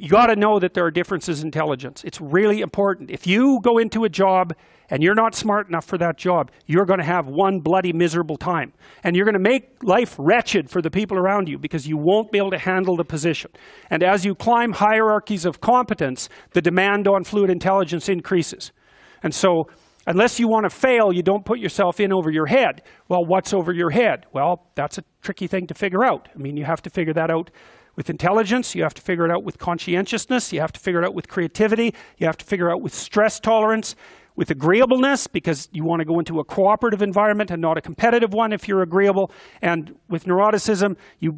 You got to know that there are differences in intelligence. It's really important. If you go into a job and you're not smart enough for that job, you're going to have one bloody miserable time. And you're going to make life wretched for the people around you because you won't be able to handle the position. And as you climb hierarchies of competence, the demand on fluid intelligence increases. And so, unless you want to fail, you don't put yourself in over your head. Well, what's over your head? Well, that's a tricky thing to figure out. I mean, you have to figure that out with intelligence, you have to figure it out with conscientiousness, you have to figure it out with creativity, you have to figure it out with stress tolerance, with agreeableness, because you want to go into a cooperative environment and not a competitive one if you're agreeable. And with neuroticism, you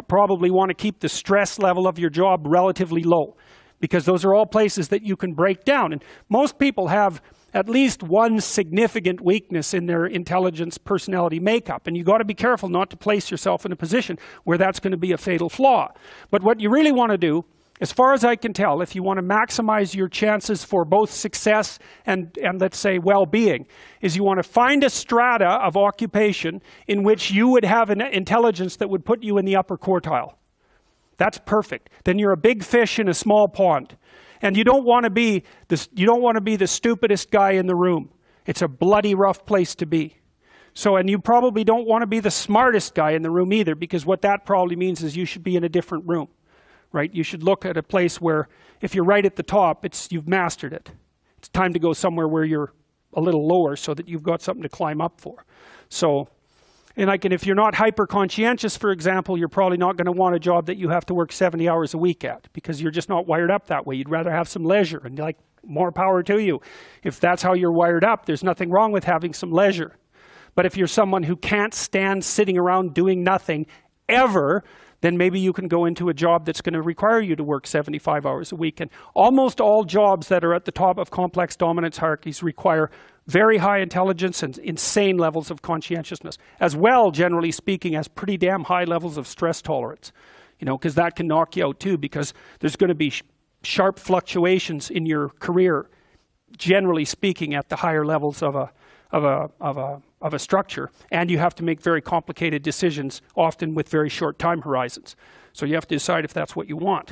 probably want to keep the stress level of your job relatively low, because those are all places that you can break down. And most people have at least one significant weakness in their intelligence personality makeup. And you got to be careful not to place yourself in a position where that's going to be a fatal flaw. But what you really want to do, as far as I can tell, if you want to maximize your chances for both success and let's say well-being, is you want to find a strata of occupation in which you would have an intelligence that would put you in the upper quartile. That's perfect. Then you're a big fish in a small pond. And you don't want to be the stupidest guy in the room. It's a bloody rough place to be. So, and you probably don't want to be the smartest guy in the room either, because what that probably means is you should be in a different room, right? You should look at a place where if you're right at the top, you've mastered it. It's time to go somewhere where you're a little lower so that you've got something to climb up for. So, and if you're not hyper-conscientious, for example, you're probably not going to want a job that you have to work 70 hours a week at, because you're just not wired up that way. You'd rather have some leisure, and like, more power to you. If that's how you're wired up, there's nothing wrong with having some leisure. But if you're someone who can't stand sitting around doing nothing ever, then maybe you can go into a job that's going to require you to work 75 hours a week. And almost all jobs that are at the top of complex dominance hierarchies require very high intelligence and insane levels of conscientiousness, as well, generally speaking, as pretty damn high levels of stress tolerance. You know, because that can knock you out too, because there's going to be sharp fluctuations in your career, generally speaking, at the higher levels of a structure, and you have to make very complicated decisions, often with very short time horizons. So you have to decide if that's what you want.